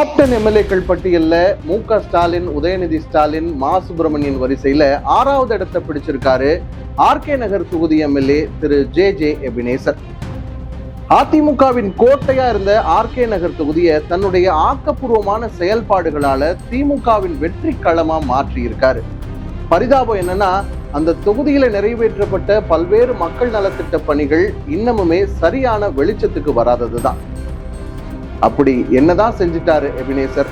Top 10 எம்எல்ஏக்கள் பட்டியல்ல மு.க. ஸ்டாலின், உதயநிதி ஸ்டாலின், மா சுப்பிரமணியன் வரிசையில 6வது இடத்தை பிடிச்சிருக்காரு ஆர்கே நகர் தொகுதி எம்எல்ஏ திரு ஜே எபினேசர். அதிமுகவின் கோட்டையா இருந்த ஆர்கே நகர் தொகுதியை தன்னுடைய ஆக்கப்பூர்வமான செயல்பாடுகளால திமுகவின் வெற்றி களமா மாற்றி இருக்காரு. பரிதாபம் என்னன்னா, அந்த தொகுதியில நிறைவேற்றப்பட்ட பல்வேறு மக்கள் நலத்திட்ட பணிகள் இன்னமுமே சரியான வெளிச்சத்துக்கு வராததுதான். அப்படி என்னதான் செஞ்சிட்டாரு எபினேசர்?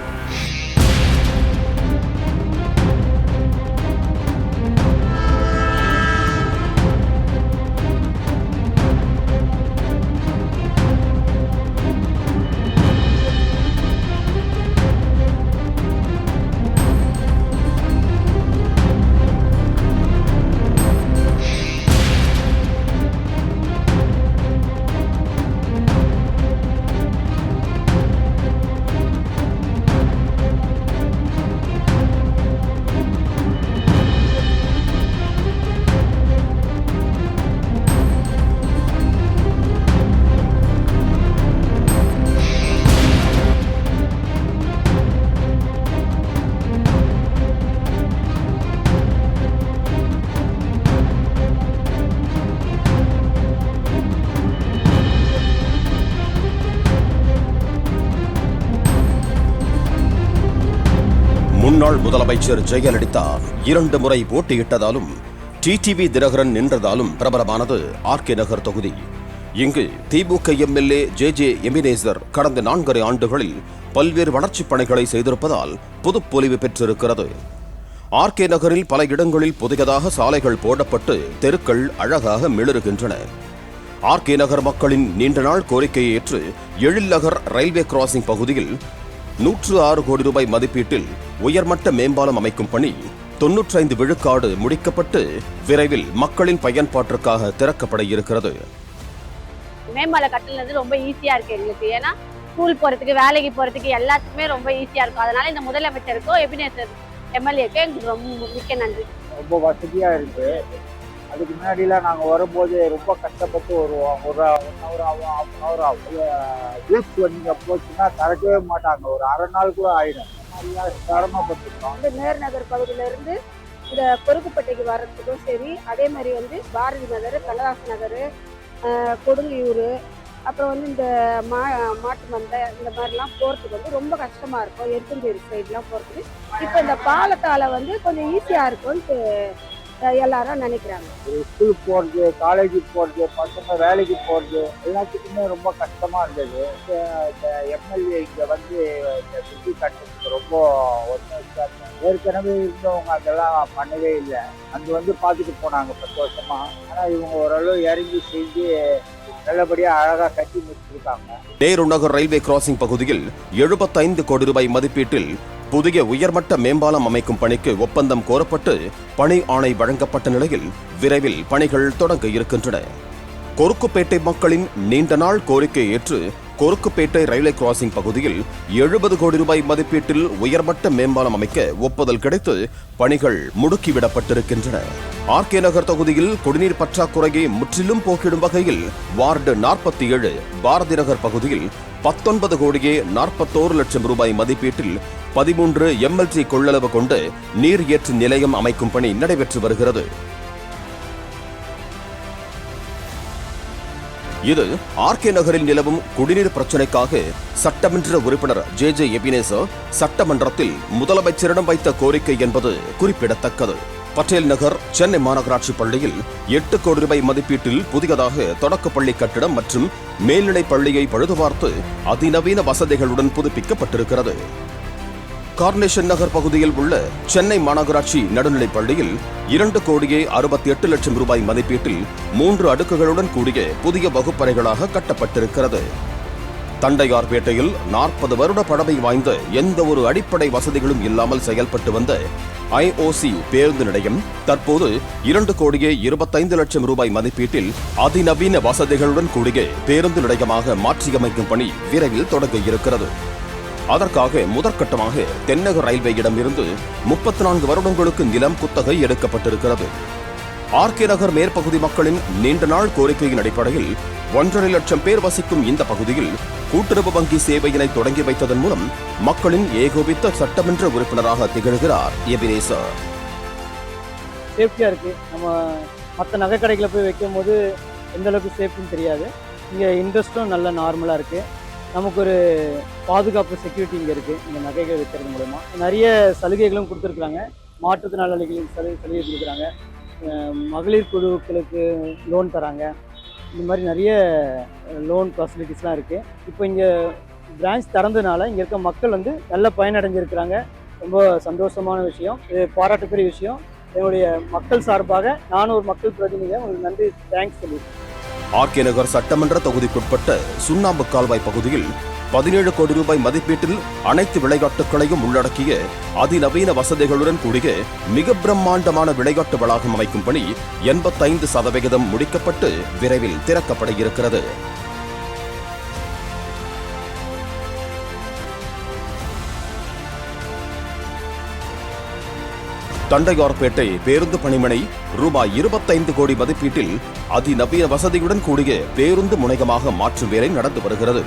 முன்னாள் முதலமைச்சர் ஜெயலலிதா 2 முறை போட்டியிட்டதாலும் டிடிவி தினகரன் நின்றதாலும் பிரபலமானது ஆர்கே நகர் தொகுதி. இங்கு திமுக எம்எல்ஏ ஜே எபினேசர் கடந்த 4.5 ஆண்டுகளில் பல்வேறு வளர்ச்சிப் பணிகளை செய்திருப்பதால் புதுப்பொலிவு பெற்றிருக்கிறது. ஆர்கே நகரில் பல இடங்களில் புதியதாக சாலைகள் போடப்பட்டு தெருக்கள் அழகாக மிளறுகின்றன. ஆர்கே நகர் மக்களின் நீண்ட நாள் கோரிக்கையை ஏற்று எழில் நகர் ரயில்வே கிராசிங் பகுதியில் 106 கோடி ரூபாய் மதிப்பீட்டில் உயர்மட்ட மேம்பாலம் அமைக்கும் பணி 95 விழுக்காடு முடிக்கப்பட்டு விரைவில் மக்களின் பயன்பாட்டிற்காக திறக்கப்பட இருக்கிறது. மேம்பாலம் கட்டுறது ரொம்ப ஈஸியா இருக்கு எங்களுக்கு. ஏன்னா ஸ்கூல் போறதுக்கு, வேலைக்கு போறதுக்கு எல்லாத்துக்குமே ரொம்ப ஈஸியா இருக்கும். அதனால இந்த முதலமைச்சருக்கும் எபினேசர் எம்எல்ஏக்கும் எங்களுக்கு ரொம்ப மிக்க நன்றி. ரொம்ப வசதியா இருக்கு. அதுக்கு முன்னாடிலாம் நாங்கள் வரும்போது ரொம்ப கஷ்டப்பட்டு வருவோம். ஒரு 1 hour ஆகும், 1/2 hour ஆகும். வீட்டு வண்டிங்க போச்சுன்னா திறக்கவே மாட்டாங்க. ஒரு அரை நாள் கூட ஆயிடும். சிரமப்பட்டுருக்கோம். நேர் நகர் பகுதியிலேருந்து இந்த கொருக்குப்பேட்டைக்கு வர்றதுக்கும் சரி, அதே மாதிரி பாரதி நகர், கண்ணதாசன் நகர், கொடுங்கியூர், அப்புறம் இந்த மாட்டு மந்தை இந்த மாதிரிலாம் போகிறதுக்கு ரொம்ப கஷ்டமாக இருக்கும். எருக்கஞ்சேரி சைட்லாம் போகிறதுக்கு இப்போ இந்த பாலத்தால் கொஞ்சம் ஈஸியாக இருக்கும்ட்டு எல்லாரும் நினைக்கிறாங்க. ஸ்கூலுக்கு போகிறது, காலேஜுக்கு போகிறது, பசங்க வேலைக்கு போகிறது எல்லாத்துக்குமே ரொம்ப கஷ்டமாக இருந்தது. இந்த எம்எல்ஏ இங்கே இந்த சுற்றி கட்டுறதுக்கு ரொம்ப ஒருத்தர் ஏற்கனவே இருந்தவங்க அதெல்லாம் பண்ணவே இல்லை. அங்கே பார்த்துட்டு போனாங்க 10 வருஷமா. ஆனால் இவங்க ஓரளவு இறங்கி செஞ்சு நல்லபடியா அழகா கட்டி முடிச்சிருக்காங்க. நேரு நகர் ரயில்வே கிராசிங் பகுதியில் 75 கோடி ரூபாய் மதிப்பீட்டில் புதிய உயர்மட்ட மேம்பாலம் அமைக்கும் பணிக்கு ஒப்பந்தம் கோரப்பட்டு பணி ஆணை வழங்கப்பட்ட நிலையில் விரைவில் பணிகள் தொடங்க இருக்கின்றன. கொருக்குப்பேட்டை மக்களின் நீண்ட நாள் கோரிக்கையை ஏற்று கொருக்குப்பேட்டை ரயில்வே கிராசிங் பகுதியில் 70 கோடி ரூபாய் மதிப்பீட்டில் உயர்மட்ட மேம்பாலம் அமைக்க ஒப்புதல் கிடைத்து பணிகள் முடுக்கிவிடப்பட்டிருக்கின்றன. ஆர்கே நகர் தொகுதியில் குடிநீர் பற்றாக்குறையை முற்றிலும் போக்கிடும் வகையில் வார்டு 47 பாரதி நகர் பகுதியில் 19 கோடியே 41 லட்சம் ரூபாய் மதிப்பீட்டில் 13 எம்எல்டி கொள்ளளவு கொண்டு நீர் ஏற்று நிலையம் அமைக்கும் பணி நடைபெற்று வருகிறது. இது ஆர்கே நகரில் நிலவும் குடிநீர் பிரச்சினைக்காக சட்டமன்ற உறுப்பினர் ஜே எபினேசர் சட்டமன்றத்தில் முதலமைச்சரிடம் வைத்த கோரிக்கை என்பது குறிப்பிடத்தக்கது. பட்டேல் நகர் சென்னை மாநகராட்சி பள்ளியில் 8 கோடி ரூபாய் மதிப்பீட்டில் புதியதாக தொடக்கப்பள்ளி கட்டிடம் மற்றும் மேல்நிலைப் பள்ளியை பழுதுபார்த்து அதிநவீன வசதிகளுடன் புதுப்பிக்கப்பட்டிருக்கிறது. கார்னேஷன் நகர் பகுதியில் உள்ள சென்னை மாநகராட்சி நடுநிலைப் பள்ளியில் 2 கோடியே 68 லட்சம் ரூபாய் மதிப்பீட்டில் 3 அடுக்குகளுடன் கூடிய புதிய வகுப்பறைகளாக கட்டப்பட்டிருக்கிறது. தண்டையார்பேட்டையில் 40 வருட பழமை வாய்ந்த எந்த ஒரு அடிப்படை வசதிகளும் இல்லாமல் செயல்பட்டு வந்த IOC பேருந்து நிலையம் தற்போது 2 கோடியே 25 லட்சம் ரூபாய் மதிப்பீட்டில் அதிநவீன வசதிகளுடன் கூடிய பேருந்து நிலையமாக மாற்றியமைக்கும் பணி விரைவில் தொடங்க இருக்கிறது. அதற்காக முதற்கட்டமாக தென்னக ரயில்வேயிடம் இருந்து 34 வருடங்களுக்கு நிலம் குத்தகை எடுக்கப்பட்டிருக்கிறது. ஆர்கே நகர் மேற்பகுதி மக்களின் நீண்ட நாள் கோரிக்கையின் அடிப்படையில் 1.5 லட்சம் பேர் வசிக்கும் இந்த பகுதியில் கூட்டுறவு வங்கி சேவையினை தொடங்கி வைத்ததன் மூலம் மக்களின் ஏகோபித்த சட்டமன்ற உறுப்பினராக திகழ்கிறார் எபினேசர். சேஃப்டியாக இருக்குது. நம்ம மற்ற நகை கடைகளை போய் வைக்கும் போது எந்த அளவுக்கு சேஃப்டின்னு தெரியாது. இங்கே இன்ட்ரெஸ்ட்டும் நல்ல நார்மலாக இருக்குது. நமக்கு ஒரு பாதுகாப்பு செக்யூரிட்டி இங்கே இருக்குது. இந்த நகைகள் வைக்கிறது மூலமா நிறைய சலுகைகளும் கொடுத்துருக்குறாங்க. மாற்றுத்திறனாளிகளுக்கு சலுகை கொடுக்குறாங்க. மகளிர் குழுக்களுக்கு லோன் தராங்க. இந்த மாதிரி நிறைய லோன் ஃபெசிலிட்டிஸ்லாம் இருக்குது. இப்போ இங்கே பிரான்ச் திறந்ததுனால இங்கே இருக்க மக்கள் வந்து நல்ல பயனடைஞ்சிருக்கிறாங்க. ரொம்ப சந்தோஷமான விஷயம், இது பாராட்டுக்குரிய விஷயம். என்னுடைய மக்கள் சார்பாக நான் ஒரு மக்கள் பிரதிநிதியாக உங்களுக்கு நன்றி, தேங்க்ஸ் சொல்லியிருக்கேன். ஆர்கே நகர் சட்டமன்ற தொகுதிக்குட்பட்ட சுண்ணாம்பு கால்வாய் பகுதியில் 17 கோடி ரூபாய் மதிப்பீட்டில் அனைத்து விளையாட்டுகளையும் உள்ளடக்கிய அதிநவீன வசதிகளுடன் கூடிய மிக பிரம்மாண்டமான விளையாட்டு வளாகம் அமைக்கும் பணி 85% முடிக்கப்பட்டு விரைவில் திறக்கப்பட இருக்கிறது. தண்டையார்பேட்டை பேருந்து பணிமனை ரூபாய் 25 கோடி மதிப்பீட்டில் அதிநவீன வசதியுடன் கூடிய பேருந்து முனையமாக மாற்றும் வேலை நடந்து வருகிறது.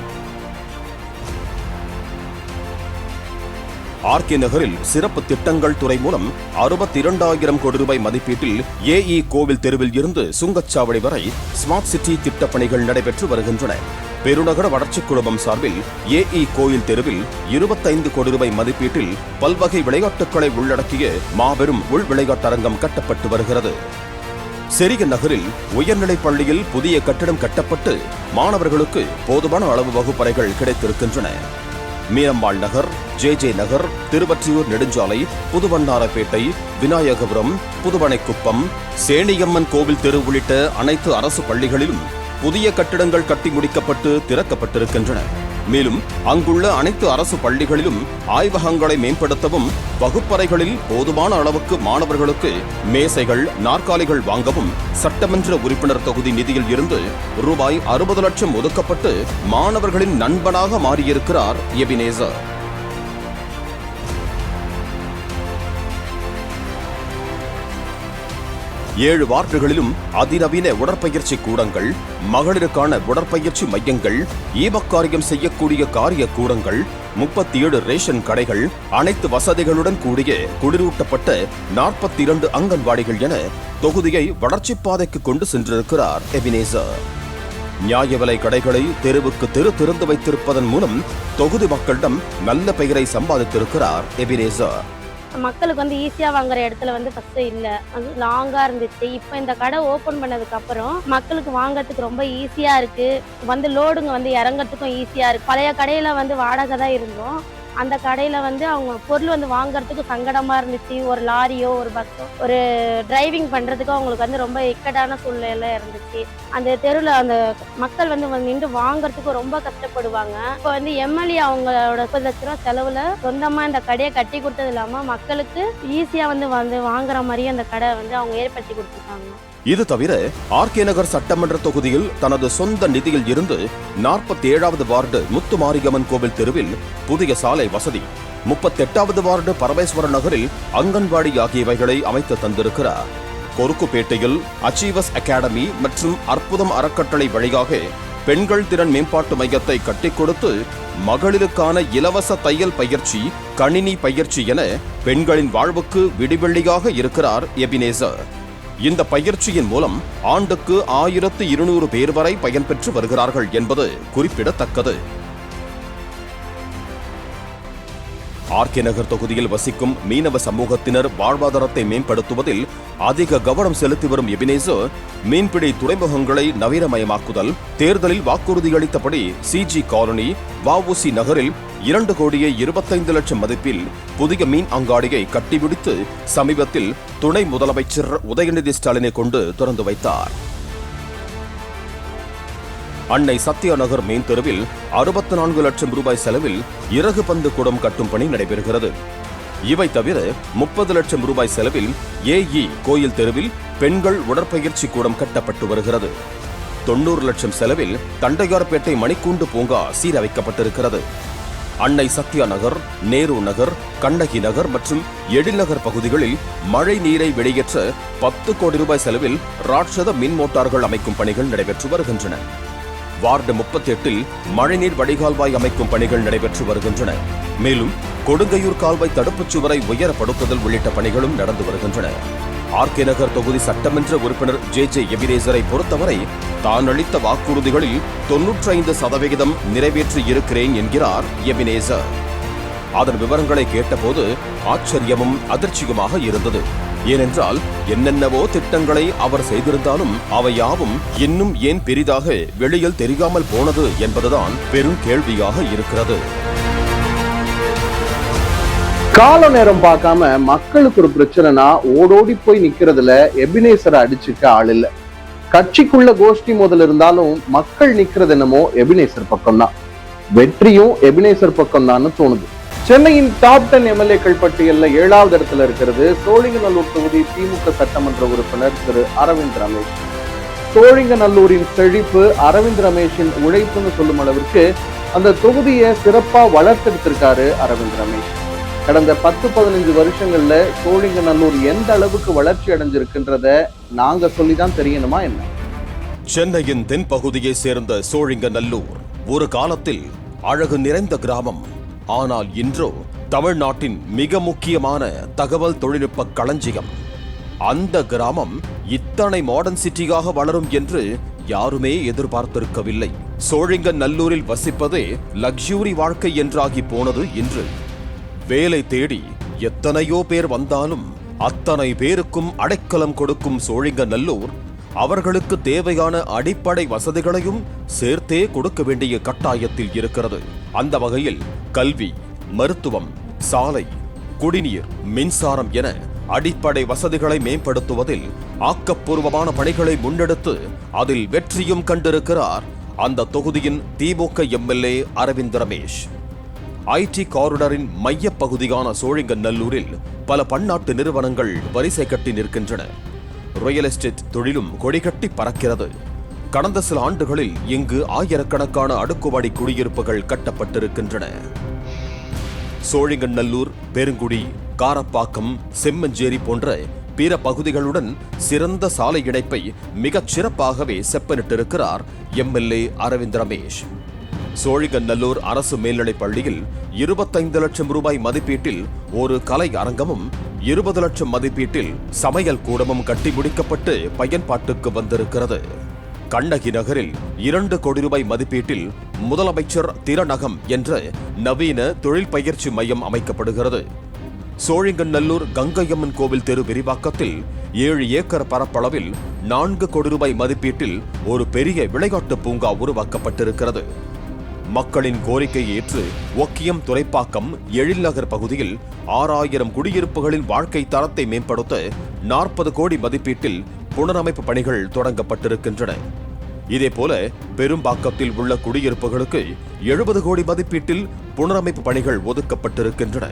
ஆர்கே நகரில் சிறப்பு திட்டங்கள் துறை மூலம் 62,000 கோடி ரூபாய் மதிப்பீட்டில் ஏஇ கோவில் தெருவில் இருந்து சுங்கச்சாவடி வரை ஸ்மார்ட் சிட்டி திட்டப்பணிகள் நடைபெற்று வருகின்றன. பெருநகர வளர்ச்சிக் குழுமம் சார்பில் ஏஇ கோயில் தெருவில் 25 கோடி ரூபாய் மதிப்பீட்டில் பல்வகை விளையாட்டுகளை உள்ளடக்கிய மாபெரும் உள் விளையாட்டரங்கம் கட்டப்பட்டு வருகிறது. செரிக நகரில் உயர்நிலைப் பள்ளியில் புதிய கட்டிடம் கட்டப்பட்டு மாணவர்களுக்கு போதுமான அளவு வகுப்பறைகள் கிடைத்திருக்கின்றன. மீனம்பாள் நகர், ஜே நகர், திருவற்றியூர் நெடுஞ்சாலை, புதுவண்ணாரப்பேட்டை, விநாயகபுரம், புதுவனைக்குப்பம், சேனியம்மன் கோவில் தெரு உள்ளிட்ட அனைத்து அரசு பள்ளிகளிலும் புதிய கட்டிடங்கள் கட்டி முடிக்கப்பட்டு திறக்கப்பட்டிருக்கின்றன. மேலும் அங்குள்ள அனைத்து அரசு பள்ளிகளிலும் ஆய்வகங்களை மேம்படுத்தவும், வகுப்பறைகளில் போதுமான அளவுக்கு மாணவர்களுக்கு மேசைகள், நாற்காலிகள் வாங்கவும் சட்டமன்ற உறுப்பினர் தொகுதி நிதியில் இருந்து ரூபாய் 60 லட்சம் ஒதுக்கப்பட்டு மாணவர்களின் நண்பனாக மாறியிருக்கிறார் எபினேசர். 7 வார்டுகளிலும் அதிநவீன உடற்பயிற்சி கூடங்கள், மகளிருக்கான உடற்பயிற்சி மையங்கள், ஈமக்காரியம் செய்யக்கூடிய காரிய கூடங்கள், 37 ரேஷன் கடைகள், அனைத்து வசதிகளுடன் கூடிய குளிரூட்டப்பட்ட 42 அங்கன்வாடிகள் என தொகுதியை வளர்ச்சிப் பாதைக்கு கொண்டு சென்றிருக்கிறார் எபினேசர். நியாய விலை கடைகளை தெருவுக்கு தெரு திறந்து வைத்திருப்பதன் மூலம் தொகுதி மக்களிடம் நல்ல பெயரை சம்பாதித்திருக்கிறார் எபினேசர். மக்களுக்கு வந்து ஈஸியா வாங்குற இடத்துல வந்து ஃபர்ஸ்ட் இல்ல, அது லாங்கா இருந்துச்சு. இப்போ இந்த கடை ஓபன் பண்ணதுக்கு அப்புறம் மக்களுக்கு வாங்கறதுக்கு ரொம்ப ஈஸியா இருக்கு. வந்து லோடுங்க வந்து இறங்கறதுக்கும் ஈஸியா இருக்கு. பழைய கடையில வந்து வாடகை தான் இருந்தோம். அந்த கடையில வந்து அவங்க பொருள் வந்து வாங்குறதுக்கு சங்கடமா இருந்துச்சு. ஒரு லாரியோ ஒரு பஸ்ஸோ ஒரு டிரைவிங் பண்றதுக்கோ அவங்களுக்கு வந்து ரொம்ப இக்கட்டான சூழ்நிலை இருந்துச்சு. அந்த தெருவில் அந்த மக்கள் வந்து நின்று வாங்குறதுக்கு ரொம்ப கஷ்டப்படுவாங்க. இப்போ வந்து எம்எல்ஏ அவங்களோட 30 லட்ச ரூபா செலவுல சொந்தமா இந்த கடையை கட்டி கொடுத்தது இல்லாம மக்களுக்கு ஈஸியா வந்து வாங்குற மாதிரி அந்த கடை வந்து அவங்க ஏற்படுத்தி கொடுத்துருக்காங்க. இது தவிர ஆர்கே நகர் சட்டமன்ற தொகுதியில் தனது சொந்த நிதியில் இருந்து 47வது வார்டு முத்துமாரியம்மன் கோவில் தெருவில் புதிய சாலை வசதி, 38வது வார்டு பரமேஸ்வர நகரில் அங்கன்வாடி ஆகியவைகளை அமைத்து தந்திருக்கிறார். கொருக்குப்பேட்டையில் அச்சீவர்ஸ் அகாடமி மற்றும் அற்புதம் அறக்கட்டளை வழியாக பெண்கள் திறன் மேம்பாட்டு மையத்தை கட்டிக் கொடுத்து மகளிருக்கான இலவச தையல் பயிற்சி, கணினி பயிற்சி என பெண்களின் வாழ்வுக்கு விடிவெள்ளியாக இருக்கிறார் எபினேசர். இந்த பயிற்சியின் மூலம் ஆண்டுக்கு 1200 பேர் வரை பயன்பெற்று வருகிறார்கள் என்பது குறிப்பிடத்தக்கது. ஆர்கே நகர் தொகுதியில் வசிக்கும் மீனவ சமூகத்தினர் வாழ்வாதாரத்தை மேம்படுத்துவதில் அதிக கவனம் செலுத்தி வரும் எபினேசர் மீன்பிடி துறைமுகங்களை நவீனமயமாக்குதல், தேர்தலில் வாக்குறுதியளித்தபடி சிஜி காலனி, வஉசி நகரில் 2,25,00,000 மதிப்பில் புதிய மீன் அங்காடியை கட்டிபிடித்து சமீபத்தில் துணை முதலமைச்சர் உதயநிதி ஸ்டாலினை கொண்டு திறந்து வைத்தார். அன்னை சத்யா நகர் மீன் தெருவில் 64 லட்சம் ரூபாய் செலவில் இறகு பந்து குடம் கட்டும் பணி நடைபெறுகிறது. இவை தவிர 30 லட்சம் ரூபாய் செலவில் ஏஇ கோயில் தெருவில் பெண்கள் உடற்பயிற்சி கூடம் கட்டப்பட்டு வருகிறது. 90 லட்சம் செலவில் தண்டையார்பேட்டை மணிக்கூண்டு பூங்கா சீரமைக்கப்பட்டிருக்கிறது. அன்னை சத்யா நகர், நேரு நகர், கண்ணகி நகர் மற்றும் எழில் நகர் பகுதிகளில் மழை நீரை வெளியேற்ற 10 கோடி ரூபாய் செலவில் ராட்சத மின் மோட்டார்கள் அமைக்கும் பணிகள் நடைபெற்று வருகின்றன. வார்டு 38இல் மழைநீர் வடிகால்வாய் அமைக்கும் பணிகள் நடைபெற்று வருகின்றன. மேலும் கொடுங்கையூர் கால்வாய் தடுப்புச் சுவரை உயரப்படுத்துதல் உள்ளிட்ட பணிகளும் நடந்து வருகின்றன. ஆர்கே நகர் தொகுதி சட்டமன்ற உறுப்பினர் JJ எபினேசரை பொறுத்தவரை தான் அளித்த வாக்குறுதிகளில் 95% நிறைவேற்றி இருக்கிறேன் என்கிறார் எபினேசர். அதன் விவரங்களை கேட்டபோது ஆச்சரியமும் அதிர்ச்சியுமாக இருந்தது. ஏனென்றால் என்னென்னவோ திட்டங்களை அவர் செய்திருந்தாலும் அவை யாவும் இன்னும் ஏன் பெரிதாக வெளியில் தெரியாமல் போனது என்பதுதான் பெரும் கேள்வியாக இருக்கிறது. கால நேரம் பார்க்காம மக்களுக்கு ஒரு பிரச்சனைனா ஓடோடி போய் நிக்கிறதுல எபினேசரை அடிச்சுக்க ஆள் இல்ல. கட்சிக்குள்ள கோஷ்டி முதல் இருந்தாலும் மக்கள் நிக்கிறது என்னமோ எபினேசர் பக்கம் தான். வெற்றியும் எபினேசர் பக்கம் தான் தோணுது. சென்னையின் டாப் 10 எம்எல்ஏக்கள் பட்டியல்ல 7வது இடத்துல இருக்கிறது சோழிங்கநல்லூர் தொகுதி திமுக சட்டமன்ற உறுப்பினர் திரு அரவிந்த் ரமேஷ். சோழிங்கநல்லூரின் செழிப்பு அரவிந்த் ரமேஷின் உழைப்புன்னு சொல்லும் அளவிற்கு அந்த தொகுதியை சிறப்பா வளர்த்தெடுத்திருக்காரு அரவிந்த் ரமேஷ். கடந்த 10-15 வருஷங்கள்ல சோழிங்கநல்லூர் எந்த அளவுக்கு வளர்ச்சி அடைஞ்சிருக்கின்றத நாங்க சொல்லிதான் தெரியணுமா என்ன? சென்னையின் தென்பகுதியை சேர்ந்த சோழிங்கநல்லூர் ஒரு காலத்தில் அழகு நிறைந்த கிராமம். ஆனால் இன்றோ தமிழ்நாட்டின் மிக முக்கியமான தகவல் தொழில்நுட்ப களஞ்சியம். அந்த கிராமம் இத்தனை மாடர்ன் சிட்டியாக வளரும் என்று யாருமே எதிர்பார்த்திருக்கவில்லை. சோழிங்கநல்லூரில் வசிப்பதே லக்ஸுரி வாழ்க்கை என்றாகி போனது இன்று. வேலை தேடி எத்தனையோ பேர் வந்தாலும் அத்தனை பேருக்கும் அடைக்கலம் கொடுக்கும் சோழிங்கநல்லூர் அவர்களுக்கு தேவையான அடிப்படை வசதிகளையும் சேர்த்தே கொடுக்க வேண்டிய கட்டாயத்தில் இருக்கிறது. அந்த வகையில் கல்வி, மருத்துவம், சாலை, குடிநீர், மின்சாரம் என அடிப்படை வசதிகளை மேம்படுத்துவதில் ஆக்கப்பூர்வமான பணிகளை முன்னெடுத்து அதில் வெற்றியும் கண்டிருக்கிறார் அந்த தொகுதியின் திமுக எம்எல்ஏ அரவிந்த் ரமேஷ். ஐடி காரிடரின் மைய பகுதியான சோழிங்கநல்லூரில் பல பன்னாட்டு நிறுவனங்கள் வரிசை கட்டி நிற்கின்றன. ரியல் எஸ்டேட் தொழிலும் கொடிகட்டி பறக்கிறது. கடந்த சில ஆண்டுகளில் இங்கு ஆயிரக்கணக்கான அடுக்குமாடி குடியிருப்புகள் கட்டப்பட்டிருக்கின்றன. சோழிங்கநல்லூர், பெருங்குடி, காரப்பாக்கம், செம்மஞ்சேரி போன்ற பிற பகுதிகளுடன் சிறந்த சாலை இணைப்பை மிகச் சிறப்பாகவே செப்பனிட்டிருக்கிறார் எம்எல்ஏ அரவிந்த் ரமேஷ். சோழிங்கநல்லூர் அரசு மேல்நிலைப் பள்ளியில் 25 லட்சம் ரூபாய் மதிப்பீட்டில் ஒரு கலை அரங்கமும் 20 லட்சம் மதிப்பீட்டில் சமையல் கூடமும் கட்டி முடிக்கப்பட்டு பயன்பாட்டுக்கு வந்திருக்கிறது. கண்ணகி நகரில் 2 கோடி ரூபாய் மதிப்பீட்டில் முதலமைச்சர் திறனகம் என்ற நவீன தொழில் பயிற்சி மையம் அமைக்கப்படுகிறது. சோழிங்கநல்லூர் கங்கையம்மன் கோவில் தெரு விரிவாக்கத்தில் 7 ஏக்கர் பரப்பளவில் 4 கோடி ரூபாய் மதிப்பீட்டில் ஒரு பெரிய விளையாட்டு பூங்கா உருவாக்கப்பட்டிருக்கிறது. மக்களின் கோரிக்கையை ஏற்று ஒக்கியம், துறைப்பாக்கம், எழில் நகர் பகுதியில் 6000 குடியிருப்புகளின் வாழ்க்கை தரத்தை மேம்படுத்த 40 கோடி மதிப்பீட்டில் புனரமைப்பு பணிகள் தொடங்கப்பட்டிருக்கின்றன. இதேபோல பெரும்பாக்கத்தில் உள்ள குடியிருப்புகளுக்கு 70 கோடி மதிப்பீட்டில் புனரமைப்பு பணிகள் ஒதுக்கப்பட்டிருக்கின்றன.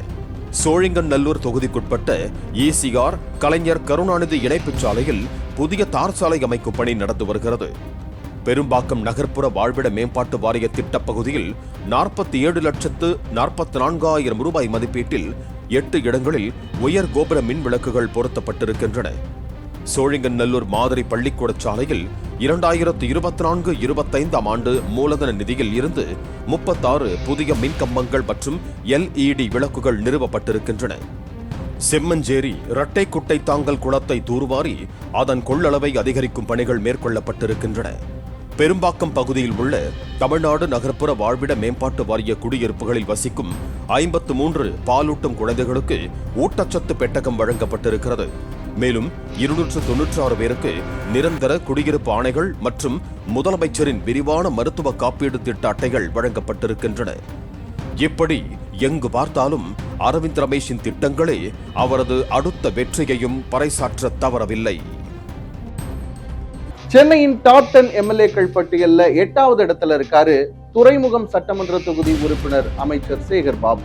சோழிங்கநல்லூர் தொகுதிக்குட்பட்ட ECR கலைஞர் கருணாநிதி இணைப்புச் சாலையில் புதிய தார் சாலை அமைக்கும் பணி நடந்து வருகிறது. பெரும்பாக்கம் நகர்ப்புற வாழ்விட மேம்பாட்டு வாரிய திட்டப் பகுதியில் 47,44,000 ரூபாய் மதிப்பீட்டில் 8 இடங்களில் உயர் கோபுர மின் விளக்குகள் பொருத்தப்பட்டிருக்கின்றன. சோழிங்கநல்லூர் மாதிரி பள்ளிக்கூட சாலையில் 2024-25 ஆண்டு மூலதன நிதியில் இருந்து 36 புதிய மின் கம்பங்கள் மற்றும் LED விளக்குகள் நிறுவப்பட்டிருக்கின்றன. செம்மஞ்சேரி இரட்டை குட்டை தாங்கல் குளத்தை தூர்வாரி அதன் கொள்ளளவை அதிகரிக்கும் பணிகள் மேற்கொள்ளப்பட்டிருக்கின்றன. பெரும்பாக்கம் பகுதியில் உள்ள தமிழ்நாடு நகர்ப்புற வாழ்விட மேம்பாட்டு வாரிய குடியிருப்புகளில் வசிக்கும் 53 பாலூட்டும் குழந்தைகளுக்கு ஊட்டச்சத்து பெட்டகம் வழங்கப்பட்டிருக்கிறது. மேலும் 296 பேருக்கு நிரந்தர குடியிருப்பு ஆணைகள் மற்றும் முதலமைச்சரின் விரிவான மருத்துவ காப்பீடு திட்ட அட்டைகள் வழங்கப்பட்டிருக்கின்றன. இப்படி எங்கு பார்த்தாலும் அரவிந்த் ரமேஷின் திட்டங்களே அவரது அடுத்த வெற்றியையும் பறைசாற்ற தவறவில்லை. சென்னையின் டாப் 10 எம்எல்ஏக்கள் பட்டியல்ல 8வது இடத்துல இருக்காரு துறைமுகம் சட்டமன்ற தொகுதி உறுப்பினர் அமைச்சர் சேகர் பாபு.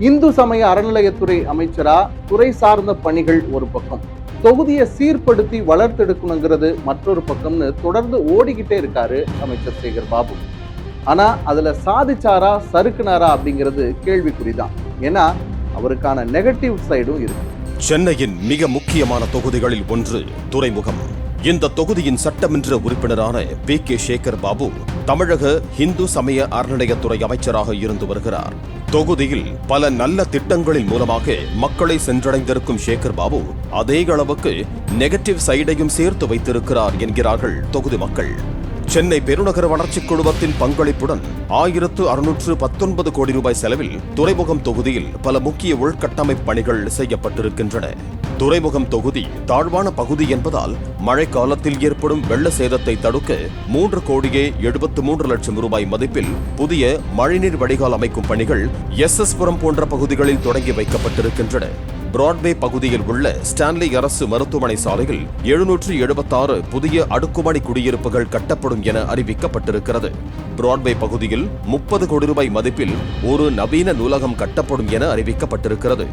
இந்து சமய அறநிலையத்துறை அமைச்சரா துறை சார்ந்த பணிகள் ஒரு பக்கம், தொகுதியை சீர்படுத்தி வளர்த்தெடுக்கணுங்கிறது மற்றொரு பக்கம்னு தொடர்ந்து ஓடிக்கிட்டே இருக்காரு அமைச்சர் சேகர் பாபு. ஆனா அதுல சாதிச்சாரா சறுக்குனாரா அப்படிங்கிறது கேள்விக்குறிதான். ஏன்னா அவருக்கான நெகட்டிவ் சைடும் இருக்கு. சென்னையின் மிக முக்கியமான தொகுதிகளில் ஒன்று துறைமுகம். இந்த தொகுதியின் சட்டமன்ற உறுப்பினரான பி.கே. சேகர் பாபு தமிழக இந்து சமய அறநிலையத்துறை அமைச்சராக இருந்து வருகிறார். தொகுதியில் பல நல்ல திட்டங்களின் மூலமாக மக்களை சென்றடைந்திருக்கும் சேகர் பாபு அதே அளவுக்கு நெகட்டிவ் சைடையும் சேர்த்து வைத்திருக்கிறார் என்கிறார்கள் தொகுதி மக்கள். சென்னை பெருநகர வளர்ச்சிக் குழுமத்தின் பங்களிப்புடன் 1619 கோடி ரூபாய் செலவில் துறைமுகம் தொகுதியில் பல முக்கிய உள்கட்டமைப்பு பணிகள் செய்யப்பட்டிருக்கின்றன. துறைமுகம் தொகுதி தாழ்வான பகுதி என்பதால் மழை காலத்தில் ஏற்படும் வெள்ள சேதத்தை தடுக்க 3,73 லட்சம் ரூபாய் மதிப்பில் புதிய மழைநீர் வடிகால் அமைக்கும் பணிகள் எஸ்.எஸ். புரம் போன்ற பகுதிகளில் தொடங்கி வைக்கப்பட்டிருக்கின்றன. பிராட்வே பகுதியில் உள்ள ஸ்டான்லி அரசு மருத்துவமனை சாலையில் 776 புதிய அடுக்குமாடி குடியிருப்புகள் கட்டப்படும் என அறிவிக்கப்பட்டிருக்கிறது. பிராட்வே பகுதியில் 30 கோடி ரூபாய் மதிப்பில் ஒரு நவீன நூலகம் கட்டப்படும் என அறிவிக்கப்பட்டிருக்கிறது.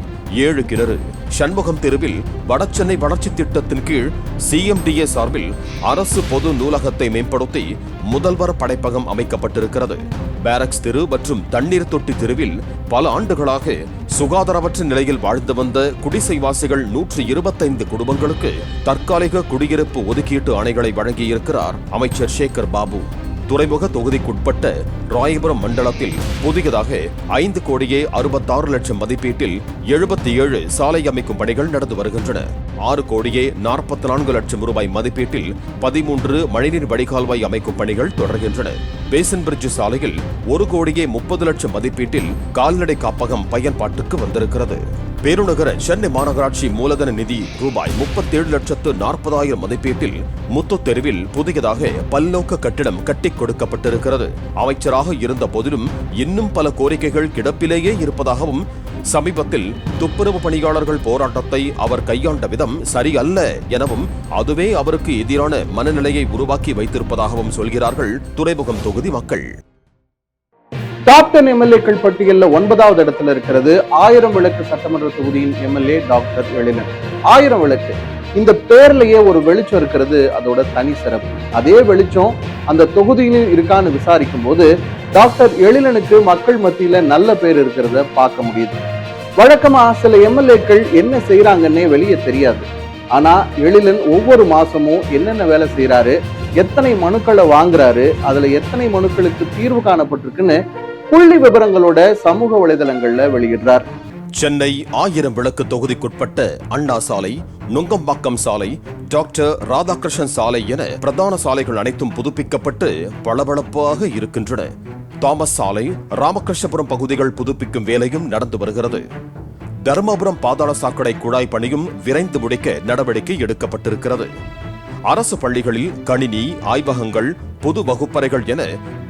7 கிணறு சண்முகம் தெருவில் வடசென்னை வளர்ச்சி திட்டத்தின் கீழ் CMDA சார்பில் அரசு பொது நூலகத்தை மேம்படுத்தி முதல்வர் படைப்பகம் அமைக்கப்பட்டிருக்கிறது. பேரக்ஸ் தெரு மற்றும் தண்ணீர் தொட்டி தெருவில் பல ஆண்டுகளாக சுகாதாரமற்ற நிலையில் வாழ்ந்து வந்த குடிசைவாசிகள் 125 குடும்பங்களுக்கு தற்காலிக குடியிருப்பு ஒதுக்கீட்டு ஆணைகளை வழங்கியிருக்கிறார் அமைச்சர் சேகர் பாபு. துறைமுக தொகுதிக்குட்பட்ட ராயபுரம் மண்டலத்தில் புதியதாக 5,66 லட்சம் மதிப்பீட்டில் 77 சாலை அமைக்கும் பணிகள் நடந்து வருகின்றன. 6,44 லட்சம் ரூபாய் மதிப்பீட்டில் 13 மழைநீர் வடிகால்வாய் அமைக்கும் பணிகள் தொடர்கின்றன. பேசன் பிரிட்ஜ் சாலையில் 1,30 லட்சம் மதிப்பீட்டில் கால்நடை காப்பகம் பயன்பாட்டுக்கு வந்திருக்கிறது. பெருநகர சென்னை மாநகராட்சி மூலதன நிதி ரூபாய் 37,40,000 மதிப்பீட்டில் முத்து தெருவில் புதியதாக பல்நோக்க கட்டிடம் கட்டிக் கொடுக்கப்பட்டிருக்கிறது. அமைச்சராக இருந்த போதிலும் இன்னும் பல கோரிக்கைகள் கிடப்பிலேயே இருப்பதாகவும், சமீபத்தில் துப்புரவு பணியாளர்கள் போராட்டத்தை அவர் கையாண்ட விதம் சரியல்ல எனவும், அதுவே அவருக்கு எதிரான மனநிலையை உருவாக்கி வைத்திருப்பதாகவும் சொல்கிறார்கள் துறைமுகம் தொகுதி மக்கள். டாப் 10 எம்எல்ஏக்கள் பட்டியலில் 9வது இடத்துல இருக்கிறது 1000 விளக்கு சட்டமன்ற தொகுதியின் எம்எல்ஏ டாக்டர் எழிலன். 1000 விளக்கு இந்த பேர்லயே ஒரு வெளிச்சம் இருக்கிறது அதோட தனி சிறப்பு. அதே வெளிச்சம் அந்த தொகுதியிலும் இருக்கான்னு விசாரிக்கும் போது டாக்டர் எழிலனுக்கு மக்கள் மத்தியில நல்ல பேர் இருக்கிறத பார்க்க முடியுது. வழக்கமா சில எம்எல்ஏக்கள் என்ன செய்யறாங்கன்னே வெளியே தெரியாது. ஆனா எழிலன் ஒவ்வொரு மாசமும் என்னென்ன வேலை செய்யறாரு, எத்தனை மனுக்களை வாங்குறாரு, அதுல எத்தனை மனுக்களுக்கு தீர்வு காணப்பட்டிருக்குன்னு புள்ளி விவரங்களோட சமூக வலைதளங்கள்ல வெளியிடுறார். சென்னை 1000 விளக்கு தொகுதிக்குட்பட்ட அண்ணா சாலை, நுங்கம்பாக்கம் சாலை, டாக்டர் ராதாகிருஷ்ணன் சாலை என பிரதான சாலைகள் அனைத்தும் புதுப்பிக்கப்பட்டு பளபளப்பாக இருக்கின்றன. தாமஸ் சாலை, ராமகிருஷ்ணபுரம் பகுதிகள் புதுப்பிக்கும் வேலையும் நடந்து வருகிறது. தர்மபுரம் பாதாள சாக்கடை குழாய் பணியும் விரைந்து முடிக்க நடவடிக்கை எடுக்கப்பட்டிருக்கிறது. அரசு பள்ளிகளில் கணினி, ஆய்வகங்கள், பொது வகுப்பறைகள் என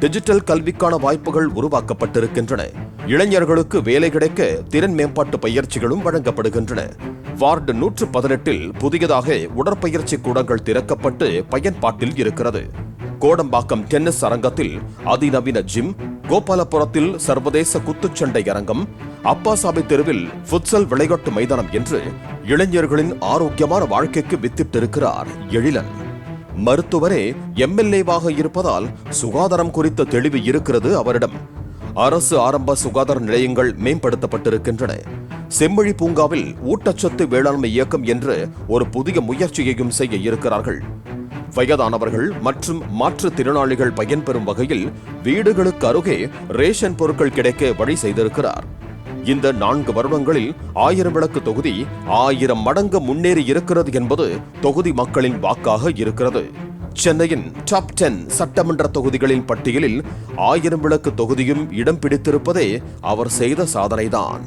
டிஜிட்டல் கல்விக்கான வாய்ப்புகள் உருவாக்கப்பட்டிருக்கின்றன. இளைஞர்களுக்கு வேலை கிடைக்க திறன் மேம்பாட்டு பயிற்சிகளும் வழங்கப்படுகின்றன. வார்டு 118 புதியதாக உடற்பயிற்சி கூடங்கள் திறக்கப்பட்டு பயன்பாட்டில் இருக்கிறது. கோடம்பாக்கம் டென்னிஸ் அரங்கத்தில் அதிநவீன ஜிம், கோபாலபுரத்தில் சர்வதேச குத்துச்சண்டை அரங்கம், அப்பாசாமி தெருவில் ஃபுட்சல் விளையாட்டு மைதானம் என்று இளைஞர்களின் ஆரோக்கியமான வாழ்க்கைக்கு வித்திட்டிருக்கிறார் எழிலன். மருத்துவரே எம்எல்ஏவாக இருப்பதால் சுகாதாரம் குறித்த தெளிவு இருக்கிறது அவரிடம். அரசு ஆரம்ப சுகாதார நிலையங்கள் மேம்படுத்தப்பட்டிருக்கின்றன. செம்மொழி பூங்காவில் ஊட்டச்சத்து வேளாண்மை இயக்கம் என்று ஒரு புதிய முயற்சியையும் செய்ய இருக்கிறார்கள். வயதானவர்கள் மற்றும் மாற்றுத்திறனாளிகள் பயன்பெறும் வகையில் வீடுகளுக்கு அருகே ரேஷன் பொருட்கள் கிடைக்க வழி செய்திருக்கிறார். இந்த 4 வருடங்களில் 1000 விளக்கு தொகுதி 1000 மடங்கு முன்னேறி இருக்கிறது என்பது தொகுதி மக்களின் வாக்காக இருக்கிறது. சென்னையின் டாப் 10 சட்டமன்ற தொகுதிகளின் பட்டியலில் 1000 விளக்கு தொகுதியும் இடம் பிடித்திருப்பதே அவர் செய்த சாதனைதான்.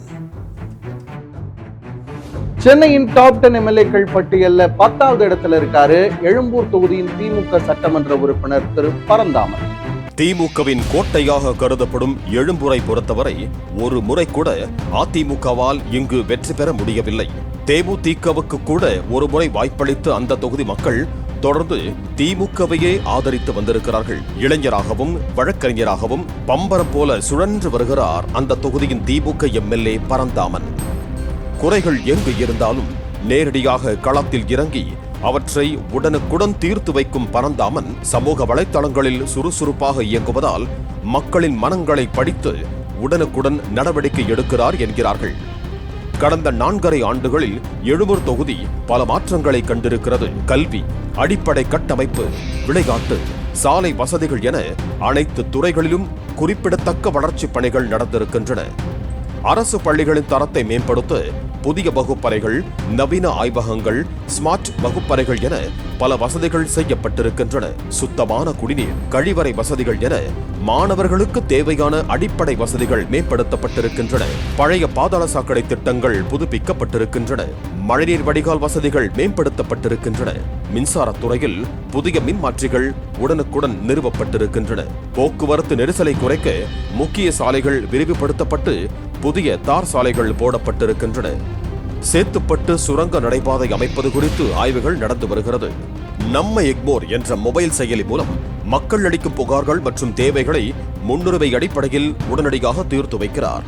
சென்னையின் டாப் 10 எம்எல்ஏக்கள் பட்டியல்ல 10வது இடத்துல இருக்காரு எழும்பூர் தொகுதியின் திமுக சட்டமன்ற உறுப்பினர் திரு பரந்தாமன். திமுகவின் கோட்டையாக கருதப்படும் எழும்பூரை பொறுத்தவரை ஒரு முறை கூட அதிமுகவால் இங்கு வெற்றி பெற முடியவில்லை. தேமுதிகவுக்கு கூட ஒரு முறை வாய்ப்பளித்த அந்த தொகுதி மக்கள் தொடர்ந்து திமுகவையே ஆதரித்து வந்திருக்கிறார்கள். இளைஞராகவும் வழக்கறிஞராகவும் பம்பரம் போல சுழன்று வருகிறார் அந்த தொகுதியின் திமுக எம்எல்ஏ பரந்தாமன். குறைகள் எங்கு இருந்தாலும் நேரடியாக களத்தில் இறங்கி அவற்றை உடனுக்குடன் தீர்த்து வைக்கும் பரந்தாமன் சமூக வலைத்தளங்களில் சுறுசுறுப்பாக இயங்குவதால் மக்களின் மனங்களை படித்து உடனுக்குடன் நடவடிக்கை எடுக்கிறார் என்கிறார்கள். கடந்த 4.5 ஆண்டுகளில் எழும்பூர் தொகுதி பல மாற்றங்களை கண்டிருக்கிறது. கல்வி, அடிப்படை கட்டமைப்பு, விளையாட்டு, சாலை வசதிகள் என அனைத்து துறைகளிலும் குறிப்பிடத்தக்க வளர்ச்சிப் பணிகள் நடந்திருக்கின்றன. அரசு பள்ளிகளின் தரத்தை மேம்படுத்த புதிய வகுப்பறைகள், நவீன ஆய்வகங்கள், ஸ்மார்ட் வகுப்பறைகள் என பல வசதிகள் செய்யப்பட்டிருக்கின்றன. சுத்தமான குடிநீர், கழிவறை வசதிகள் என மாணவர்களுக்கு தேவையான அடிப்படை வசதிகள் மேம்படுத்தப்பட்டிருக்கின்றன. பழைய பாதாள சாக்கடை திட்டங்கள் புதுப்பிக்கப்பட்டிருக்கின்றன. மழைநீர் வடிகால் வசதிகள் மேம்படுத்தப்பட்டிருக்கின்றன. மின்சாரத்துறையில் புதிய மின்மாற்றிகள் உடனுக்குடன் நிறுவப்பட்டிருக்கின்றன. போக்குவரத்து நெரிசலை குறைக்க முக்கிய சாலைகள் விரிவுபடுத்தப்பட்டு புதிய தார் சாலைகள் போடப்பட்டிருக்கின்றன. சேத்துப்பட்டு சுரங்க நடைபாதை அமைப்பது குறித்து ஆய்வுகள் நடந்து வருகிறது. நம்ம எக்மோர் என்ற மொபைல் செயலி மூலம் மக்கள் அளிக்கும் புகார்கள் மற்றும் தேவைகளை முன்னுரிமை அடிப்படையில் உடனடியாக தீர்த்து வைக்கிறார்.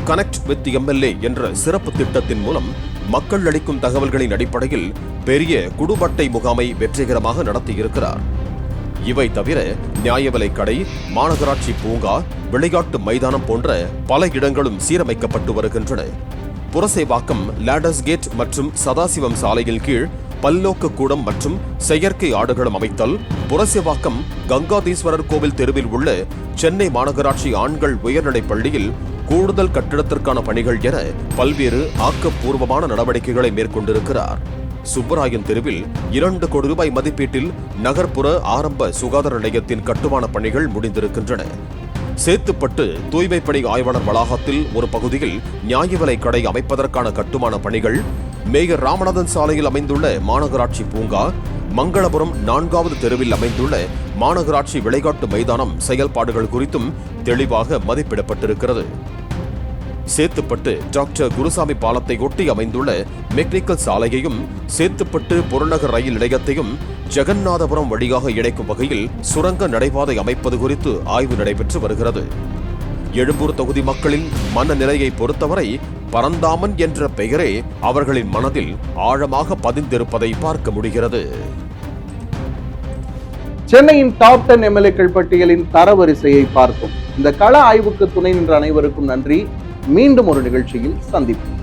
கனெக்ட் வித் எம்எல்ஏ என்ற சிறப்பு திட்டத்தின் மூலம் மக்கள் அளிக்கும் தகவல்களின் அடிப்படையில் பெரிய குடும்பட்டை முகாமை வெற்றிகரமாக நடத்தியிருக்கிறார். இவை தவிர நியாய விலைக் கடை, மாநகராட்சி பூங்கா, விளையாட்டு மைதானம் போன்ற பல இடங்களும் சீரமைக்கப்பட்டு வருகின்றன. புரசேவாக்கம், லேடர்ஸ் கேட் மற்றும் சதாசிவம் சாலையின் கீழ் பல்நோக்கு கூடம் மற்றும் செயற்கை ஆடுகளம் அமைத்தல், புரசேவாக்கம் கங்காதீஸ்வரர் கோவில் தெருவில் உள்ள சென்னை மாநகராட்சி ஆண்கள் உயர்நிலைப் பள்ளியில் கூடுதல் கட்டிடத்திற்கான பணிகள் என பல்வேறு ஆக்கப்பூர்வமான நடவடிக்கைகளை மேற்கொண்டிருக்கிறார். சுப்பராயன் தெருவில் 2 கோடி ரூபாய் மதிப்பீட்டில் நகர்ப்புற ஆரம்ப சுகாதார நிலையத்தின் கட்டுமான பணிகள் முடிந்திருக்கின்றன. சேத்துப்பட்டு தூய்மைப் பணி ஆய்வாளர் வளாகத்தில் ஒரு பகுதியில் நியாய விலைக் கடை அமைப்பதற்கான கட்டுமான பணிகள், மேயர் ராமநாதன் சாலையில் அமைந்துள்ள மாநகராட்சி பூங்கா, மங்களபுரம் 4வது தெருவில் அமைந்துள்ள மாநகராட்சி விளையாட்டு மைதானம் செயல்பாடுகள் குறித்தும் தெளிவாக மதிப்பிடப்பட்டிருக்கிறது. சேத்துப்பட்டு டாக்டர் குருசாமி பாலத்தை ஒட்டி அமைந்துள்ள மெக்னிக்கல் சாலையையும் சேத்துப்பட்டு புறநகர் ரயில் நிலையத்தையும் ஜெகநாதபுரம் வழியாக இணைக்கும் வகையில் சுரங்க நடைபாதை அமைப்பது குறித்து ஆய்வு நடைபெற்று வருகிறது. எழும்பூர் தொகுதி மக்களின் மனநிலையை பொறுத்தவரை பரந்தாமன் என்ற பெயரே அவர்களின் மனதில் ஆழமாக பதிந்திருப்பதை பார்க்க முடிகிறது. சென்னையின் டாப் 10 எம்எல்ஏக்கள் பட்டியலின் தரவரிசையை பார்த்தோம். இந்த கள ஆய்வுக்கு துணை நின்ற அனைவருக்கும் நன்றி. மீண்டும் ஒரு நிகழ்ச்சியில் சந்திப்போம்.